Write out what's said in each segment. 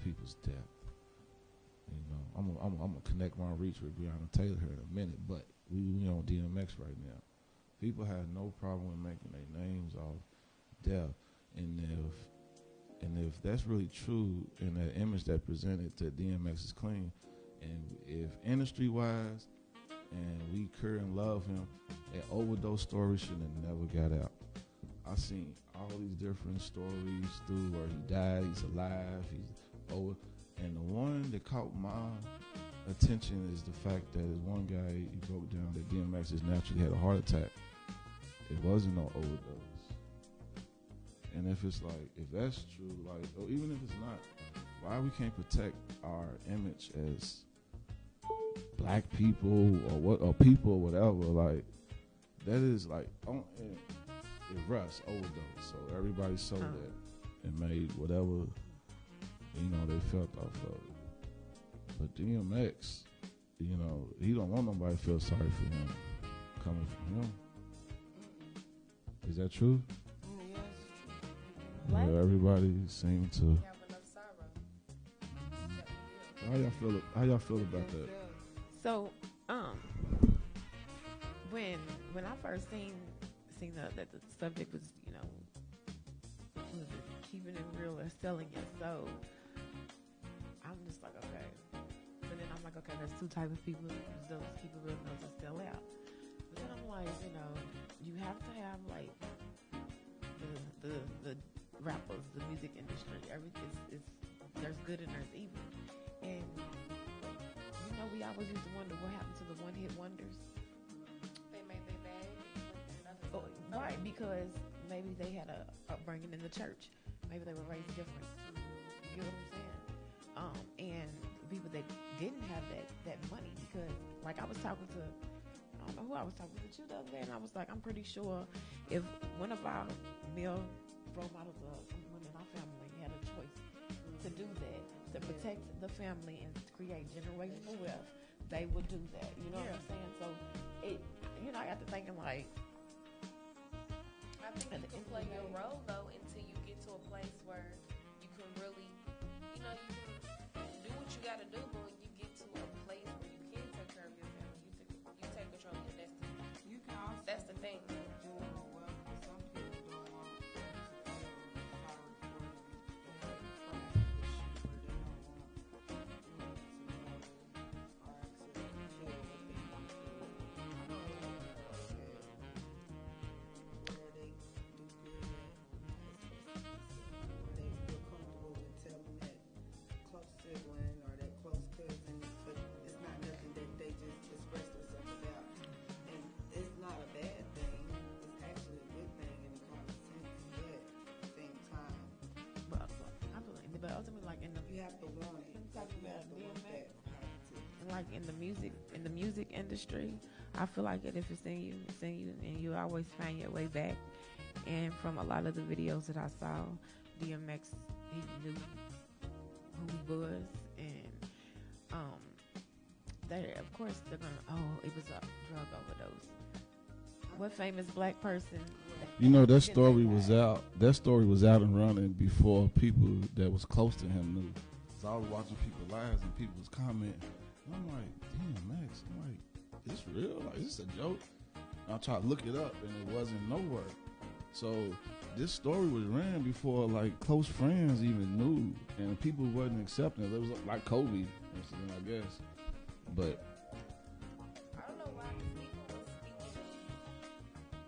people's death. You know, I'm gonna connect my reach with Breonna Taylor here in a minute, but we on DMX right now. People have no problem with making their names off death, and if that's really true, and that image that presented to DMX is clean, and if industry wise, and we care and love him, that overdose story should have never got out. I seen all these different stories through where he died, he's alive, he's over. And the one that caught my attention is the fact that this one guy, he broke down that DMX just naturally had a heart attack. It wasn't no overdose. And if it's like, if that's true, like, or even if it's not, why we can't protect our image as black people or what, or people or whatever, like, that is like, it Russ overdose, so everybody sold that and made whatever, you know, they felt off of it. But DMX, you know, he don't want nobody to feel sorry for him coming from him. Is that true? Yes. Yeah, everybody seemed to. Have enough sorrow. How y'all feel about that? So, when I first seen that the subject was, you know, was it keeping it real or selling your soul, I'm just like, okay. But then I'm like, okay, there's two types of people: those keep it real and those that sell out. But then I'm like, you know, you have to have like the rappers, the music industry. Everything is there's good and there's evil, and you know, we always used to wonder what happened to the one-hit wonders. They made their bag. Right, because maybe they had a upbringing in the church. Maybe they were raised different. You get what I'm saying? And people that didn't have that money, because like I was talking to, I don't know who I was talking to you the other day, and I was like, I'm pretty sure if one of our male role models of someone in our family had a choice to do that, to protect the family and create generational wealth, they would do that. You know what I'm saying? So it, you know, I got to thinking like, I think you can play your role though until you get to a place where you can really, you know, you can do what you got to do, but when you get to a place where you can take care of your family, you take control of your destiny. You can also That's the thing. do well, but some people don't want to sibling or that close cousin, but it's not nothing that they just express themselves about. And it's not a bad thing. It's actually a good thing in a common sense, but at the same time, but ultimately, like you have to want it. I'm talking You about have to want DMX. that. And like in the music industry, I feel like if it's in you, it's in you, and you always find your way back. And from a lot of the videos that I saw, DMX, he knew who he was, and they, of course, they're gonna, it was a drug overdose. What famous black person? You know, that story was out. That story was out and running before people that was close to him knew. So I was watching people's lives and people was commenting. And I'm like, damn, Max. I'm like, is this real? Like, is this a joke? And I tried to look it up, and it wasn't nowhere. So this story was ran before like close friends even knew, and people wasn't accepting it. It was like Kobe, I guess. But I don't know why people was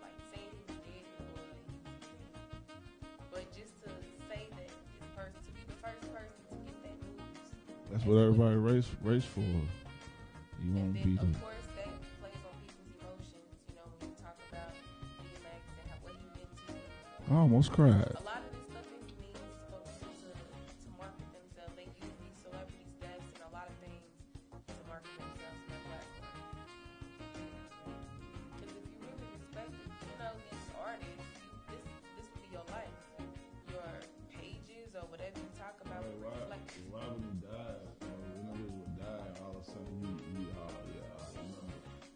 like saying he was dead before he was dead. But just to say that this person, to be the first person to get that news. that's what everybody race for. You And won't then, be of the. course, that plays on people's emotions, you know, when you talk about DMX and what he meant to you. I almost cried. A lot of this stuff is means for people to market themselves. They use these celebrities' deaths and a lot of things to market themselves in their platform. Because if you really respect, you know, these artists, this would be your life. Your pages or whatever you talk about would reflect. Why would he die? Whenever he would die, all of a sudden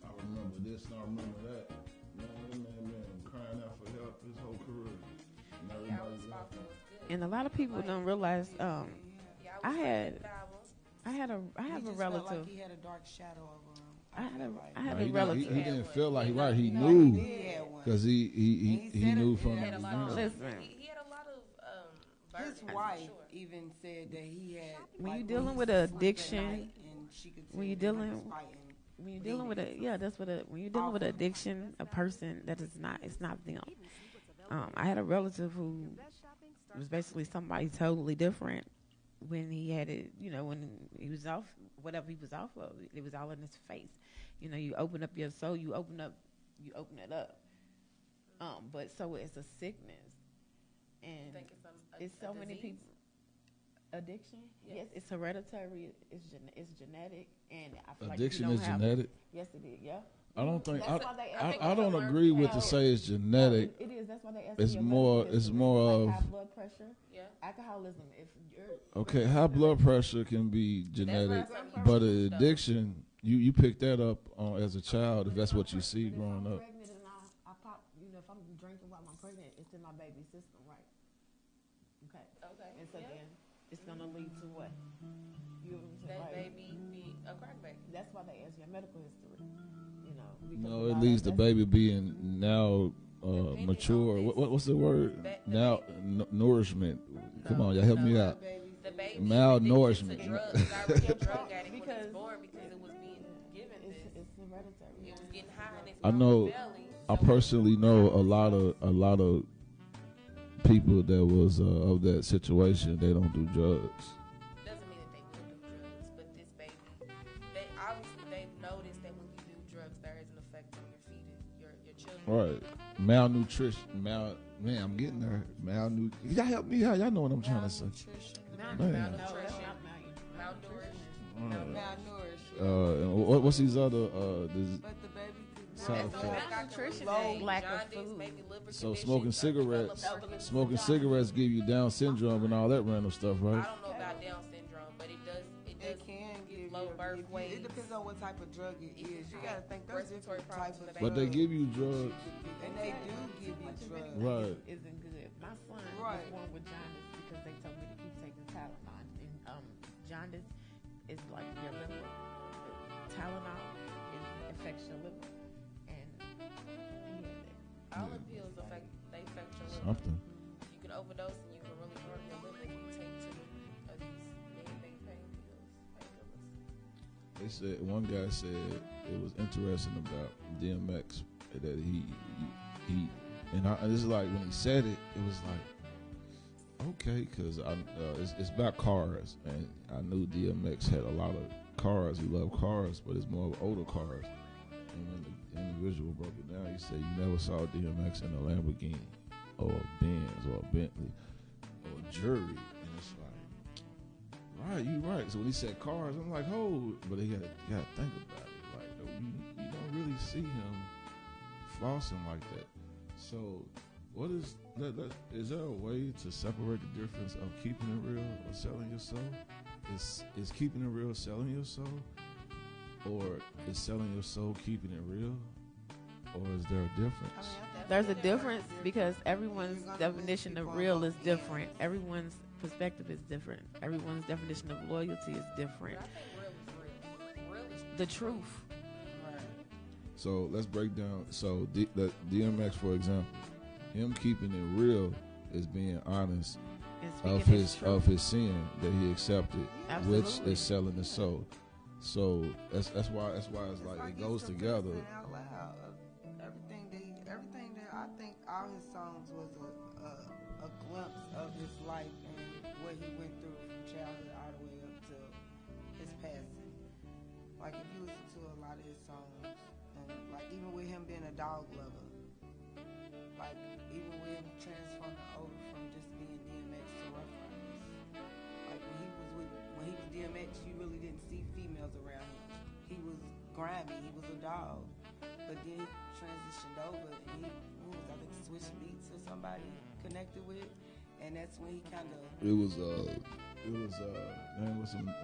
I remember this and I remember that. Man, been crying out for help his whole career. And He always fought for what's good. And a lot of people don't realize, He always I was had the album. I have He a just felt relative. like he had a dark shadow over him. I had felt a like. I have Nah, a he relative. didn't feel like he He knew had one. because he And he said knew it- from He the had a lot of, beginning. Listen. he had a lot of His burdens, wife for sure. even said that he had. When like, you dealing he with slept at addiction, night and she could when you tell he was dealing- fighting. When you're dealing with when you're dealing with addiction, a person that is not, it's not them. I had a relative who was basically somebody totally different when he had it. When he was off, whatever he was off of, it was all in his face. You open up your soul, you open it up. But so it's a sickness, and Think it's so many disease? people. Addiction, Yes. yes, it's hereditary. It's genetic, and I feel Addiction like is genetic. Yes, it is. Yeah. I don't think That's why they ask I don't you. agree with to No. say it's genetic. It is. That's why they ask. It's your more- medical it's history. more Like of- high blood pressure, Yeah. alcoholism. If you're Okay, high blood pressure can be genetic, That's not but something you an do, addiction you pick that up as a child if that's what you see But if growing I'm up. pregnant and I pop, if I'm drinking while I'm pregnant, it's in my baby's system, right? Okay. Okay. And so yeah. then it's gonna lead to what? You know what I'm saying? That Like, baby be a crack baby. that's why they ask your medical history. Because No, a it lot leads of the that's- baby being now Depending mature. on this. What's the word? The Now nourishment. Come on, y'all help me out. The baby Malnourishment. addicted to drugs. Is already a drug addict when Because- it's born because it was being given this. It's hereditary. It was getting high in its I know- belly. I so- personally know a lot of people that was of that situation. They don't do drugs. Doesn't mean that they will do drugs, but this baby, they've noticed that when you do drugs, there is an effect on your fetus, your children. Right. Malnutrition. Man, I'm getting there. Y'all help me out. Y'all know what I'm trying to say. Man. Malnutrition. Right. Malnourished. And what's these other But the baby could Side That's effects. Malnutrition low is lack of jaundice, food. maybe liver So conditions, smoking cigarettes give you Down syndrome and all that random stuff, I right? don't know about Down syndrome, but it does It can give low you birth it weight. depends on what type of drug it is. You gotta think there's Respiratory different problems types in of the drugs. But they give you drugs. And they do give you Much of drugs. anything Right. isn't good. My son Right. was born with jaundice because they told me to keep taking Tylenol. And jaundice is like your liver. Tylenol affects your liver, and he had that. All the pills affect your liver. Something. You can overdose and you can really harm your liver if you take too many of these pain pills, painkillers. They said one guy said it was interesting about DMX that he and this is like when he said it, it was like okay, because it's about cars, and I knew DMX had a lot of cars. He loved cars, but it's more of older cars. And when the individual broke it down, he said you never saw DMX in a Lamborghini or a Benz or a Bentley or a Jury, and it's like, right, you right. So when he said cars, I'm like, oh, but you gotta think about it. Like, you don't really see him flossing like that. So, what is that? Is there a way to separate the difference of keeping it real or selling your soul? Is keeping it real selling your soul, or is selling your soul keeping it real, or is there a difference? There's a difference because everyone's definition of real is different. Everyone's perspective is different. Everyone's definition of loyalty is different. But I think real is real. Real is The truth. So let's break down. So the DMX, for example, him keeping it real is being honest And of speaking his truth. sin that he accepted, which Absolutely. is selling his soul. So that's why it's like it goes together. Out loud of everything that I think all his songs was a glimpse of his life and what he went through from childhood all the way up to his passing. Like if you listen to a lot of his songs, and like even with him being a dog lover, like even with him transforming over from just being DMX to Rough Riders. Like when he was DMX, you really didn't see females around him. He was grimy, he was a dog. But then he transitioned over and who was, I think, Switch Beats or somebody connected with, and that's when he kind of. It was man, what's that name?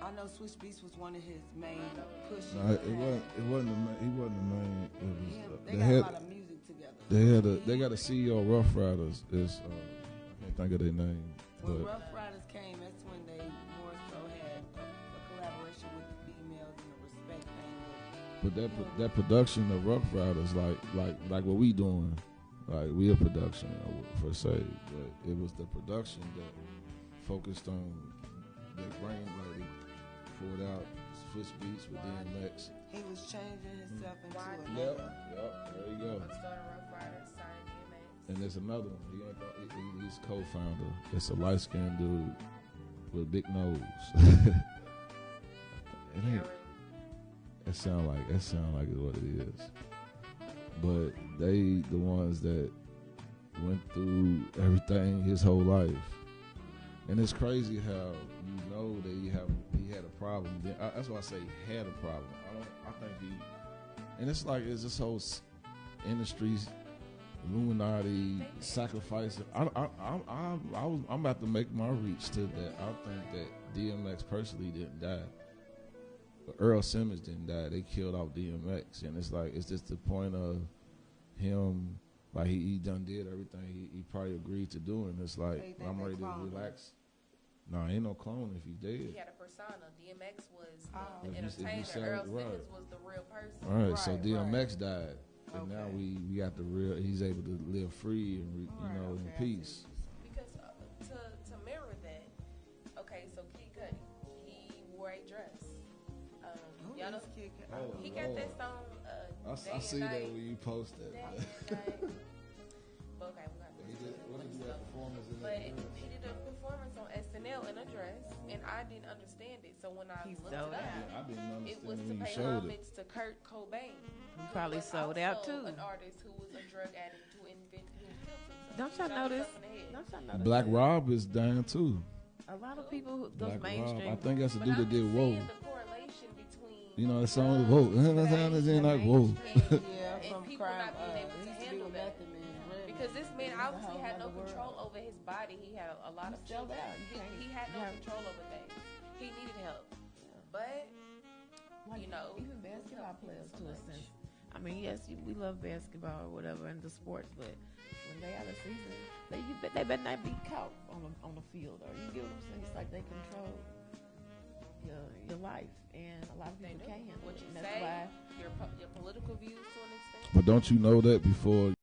I know Switch Beats was one of his main pushes. No, it wasn't he wasn't the main. It was They got a lot of music together. they got a CEO of Rough Riders. I can't think of their name, When but Rough Riders came But that production of Rough Riders, like what we doing, like we a production for say, but it was the production that focused on that brain, like they pulled out switch beats with DMX. He was changing himself into Yep, another. there you go. Started Rough Riders, signed DMX. And there's another one. He's co-founder. It's a light-skinned dude with a big nose. It ain't. It sound like it's what it is. But they the ones that went through everything his whole life, and it's crazy how you know that he had a problem. That's why I say he had a problem. I think he, and it's like it's this whole industry's Illuminati sacrifice. I'm about to make my reach to that. I think that DMX personally didn't die. But Earl Simmons didn't die. They killed off DMX, and it's like it's just the point of him. Like he done did everything he probably agreed to do, and it's like I'm ready to relax. No, ain't no clone if you dead. He had a persona. DMX was If the you entertainer. said- Earl right. Simmons was the real person. Right, so DMX died, and now Okay. we got the real. He's able to live free and in peace. Because to mirror that, okay, so Kid Cudi, he wore a dress. Y'all know he got that song. I see that when you post that. Day and night. But okay, we got What did you do a performance in But that? he did a performance on SNL in a dress, and I didn't understand it. So when I He looked sold it up, out. I didn't it was understand to when you pay showed it. homage to Kurt Cobain. He probably who was sold out also too. An artist who was a drug addict who killed himself. Don't He y'all shot notice? himself in the head. Don't y'all notice? Black that? Rob is dying too. A lot of people, those Black Rob. mainstream. I think that's the But dude I'm that did just Whoa. seeing the correlation between You know that song Whoa. That sound is in like Whoa. Yeah, and from people crime. not being able He to used to handle do that. Method Man. Red Because this man Man. obviously had no Whole nother control world. over his body. He had a lot of He sold children. out. You can't- He had no yeah. control over things. He needed help. But Like, you know, even basketball players so to a much. sense. I mean, yes, we love basketball or whatever and the sports, but when they out of season, they better not be caught on the field, or you get what I'm saying? It's like they control your life, and a lot of they people do. can't handle What it. you And that's say, why your political views to an extent. But don't you know that before